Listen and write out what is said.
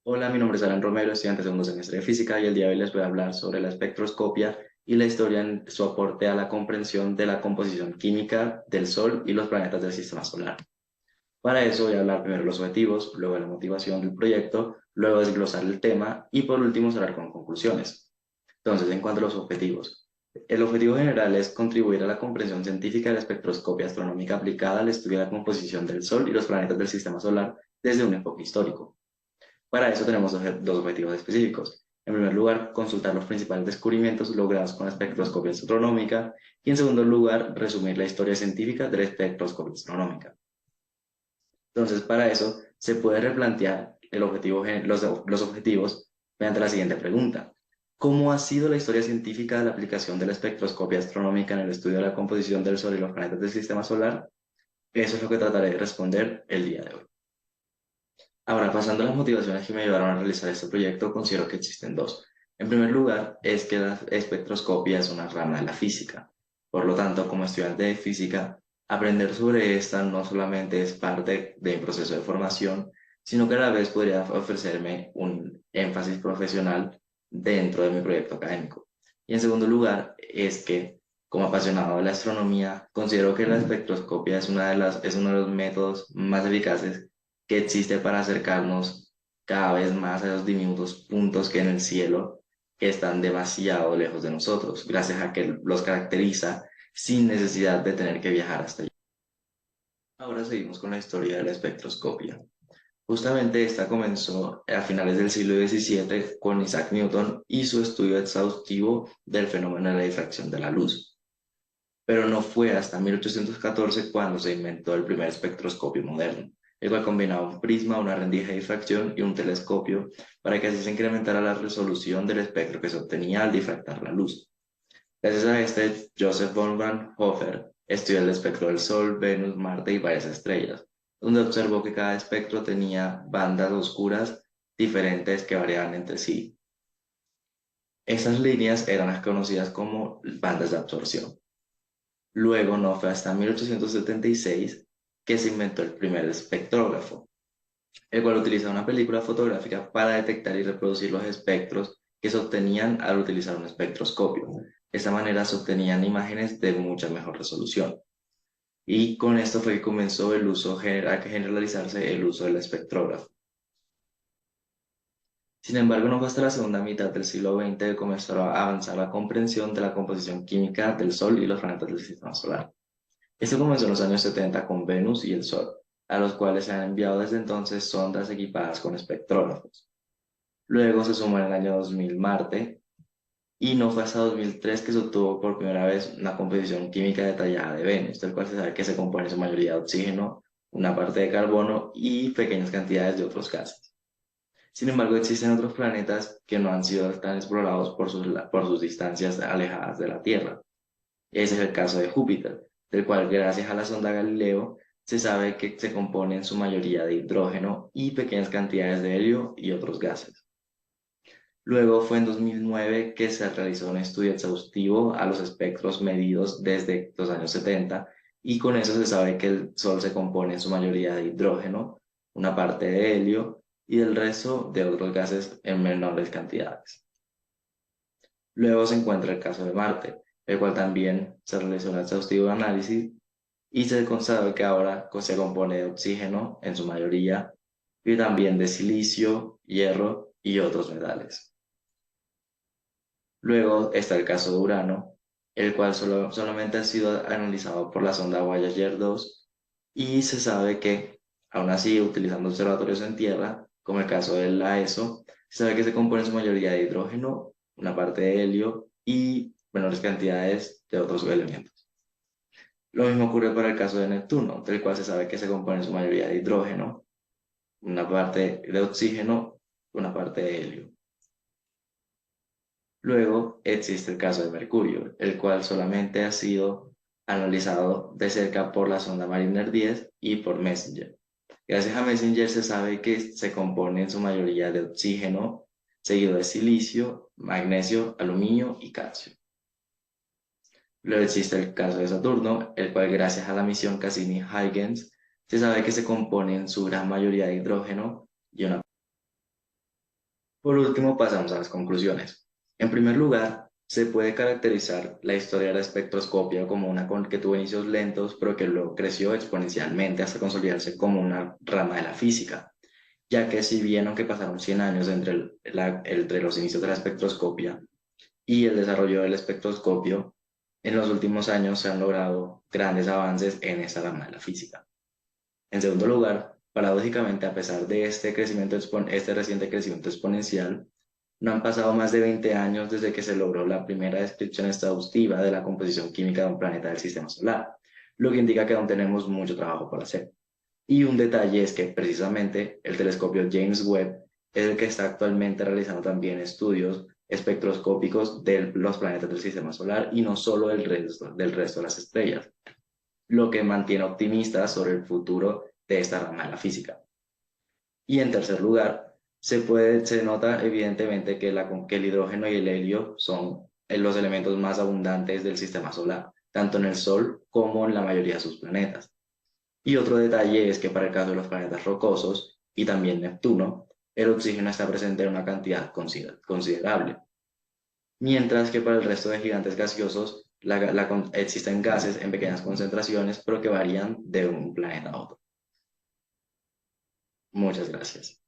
Hola, mi nombre es Alan Romero, estudiante de segundo semestre de física y el día de hoy les voy a hablar sobre la espectroscopia y la historia en su aporte a la comprensión de la composición química del Sol y los planetas del sistema solar. Para eso voy a hablar primero de los objetivos, luego de la motivación del proyecto, luego desglosar el tema y por último cerrar con conclusiones. Entonces, en cuanto a los objetivos, el objetivo general es contribuir a la comprensión científica de la espectroscopia astronómica aplicada al estudio de la composición del Sol y los planetas del sistema solar desde un enfoque histórico. Para eso tenemos dos objetivos específicos. En primer lugar, consultar los principales descubrimientos logrados con la espectroscopia astronómica y en segundo lugar, resumir la historia científica de la espectroscopia astronómica. Entonces, para eso se puede replantear los objetivos mediante la siguiente pregunta. ¿Cómo ha sido la historia científica de la aplicación de la espectroscopia astronómica en el estudio de la composición del Sol y los planetas del sistema solar? Eso es lo que trataré de responder el día de hoy. Ahora, pasando a las motivaciones que me ayudaron a realizar este proyecto, considero que existen dos. En primer lugar, es que la espectroscopia es una rama de la física. Por lo tanto, como estudiante de física, aprender sobre esta no solamente es parte de mi proceso de formación, sino que a la vez podría ofrecerme un énfasis profesional dentro de mi proyecto académico. Y en segundo lugar, es que, como apasionado de la astronomía, considero que la espectroscopia es uno de los métodos más eficaces que existe para acercarnos cada vez más a esos diminutos puntos que en el cielo que están demasiado lejos de nosotros, gracias a que los caracteriza sin necesidad de tener que viajar hasta allí. Ahora seguimos con la historia de la espectroscopia. Justamente esta comenzó a finales del siglo XVII con Isaac Newton y su estudio exhaustivo del fenómeno de la difracción de la luz. Pero no fue hasta 1814 cuando se inventó el primer espectroscopio moderno, el cual combinaba un prisma, una rendija de difracción y un telescopio para que así se incrementara la resolución del espectro que se obtenía al difractar la luz. Gracias a este, Joseph von Fraunhofer estudió el espectro del Sol, Venus, Marte y varias estrellas, donde observó que cada espectro tenía bandas oscuras diferentes que variaban entre sí. Estas líneas eran las conocidas como bandas de absorción. Luego no fue hasta 1876 que se inventó el primer espectrógrafo, el cual utiliza una película fotográfica para detectar y reproducir los espectros que se obtenían al utilizar un espectroscopio. De esta manera se obtenían imágenes de mucha mejor resolución. Y con esto fue que comenzó a generalizarse el uso del espectrógrafo. Sin embargo, no fue hasta la segunda mitad del siglo XX que comenzó a avanzar la comprensión de la composición química del Sol y los planetas del sistema solar. Esto comenzó en los años 70 con Venus y el Sol, a los cuales se han enviado desde entonces sondas equipadas con espectrógrafos. Luego se sumó en el año 2000 Marte, y no fue hasta 2003 que se obtuvo por primera vez una composición química detallada de Venus, del cual se sabe que se compone en su mayoría de oxígeno, una parte de carbono y pequeñas cantidades de otros gases. Sin embargo, existen otros planetas que no han sido tan explorados por sus distancias alejadas de la Tierra. Ese es el caso de Júpiter, del cual gracias a la sonda Galileo se sabe que se compone en su mayoría de hidrógeno y pequeñas cantidades de helio y otros gases. Luego fue en 2009 que se realizó un estudio exhaustivo a los espectros medidos desde los años 70 y con eso se sabe que el Sol se compone en su mayoría de hidrógeno, una parte de helio y del resto de otros gases en menores cantidades. Luego se encuentra el caso de Marte, el cual también se realizó un exhaustivo análisis y se constató que ahora se compone de oxígeno en su mayoría y también de silicio, hierro y otros metales. Luego está el caso de Urano, el cual solamente ha sido analizado por la sonda Voyager 2 y se sabe que, aún así, utilizando observatorios en Tierra, como el caso de la ESO, se sabe que se compone en su mayoría de hidrógeno, una parte de helio y menores cantidades de otros elementos. Lo mismo ocurre para el caso de Neptuno, del cual se sabe que se compone en su mayoría de hidrógeno, una parte de oxígeno, una parte de helio. Luego existe el caso de Mercurio, el cual solamente ha sido analizado de cerca por la sonda Mariner 10 y por Messenger. Gracias a Messenger se sabe que se compone en su mayoría de oxígeno, seguido de silicio, magnesio, aluminio y calcio. Luego existe el caso de Saturno, el cual gracias a la misión Cassini-Huygens se sabe que se compone en su gran mayoría de hidrógeno y una Por último, pasamos a las conclusiones. En primer lugar, se puede caracterizar la historia de la espectroscopia como una que tuvo inicios lentos, pero que luego creció exponencialmente hasta consolidarse como una rama de la física, ya que si bien aunque pasaron 100 años entre los inicios de la espectroscopia y el desarrollo del espectroscopio, en los últimos años se han logrado grandes avances en esa rama de la física. En segundo lugar, paradójicamente, a pesar de este reciente crecimiento exponencial, no han pasado más de 20 años desde que se logró la primera descripción exhaustiva de la composición química de un planeta del sistema solar, lo que indica que aún tenemos mucho trabajo por hacer. Y un detalle es que precisamente el telescopio James Webb es el que está actualmente realizando también estudios espectroscópicos de los planetas del sistema solar y no solo del resto de las estrellas, lo que mantiene optimistas sobre el futuro de esta rama de la física. Y en tercer lugar, se nota evidentemente que el hidrógeno y el helio son los elementos más abundantes del sistema solar, tanto en el Sol como en la mayoría de sus planetas. Y otro detalle es que para el caso de los planetas rocosos y también Neptuno, el oxígeno está presente en una cantidad considerable, mientras que para el resto de gigantes gaseosos existen gases en pequeñas concentraciones, pero que varían de un planeta a otro. Muchas gracias.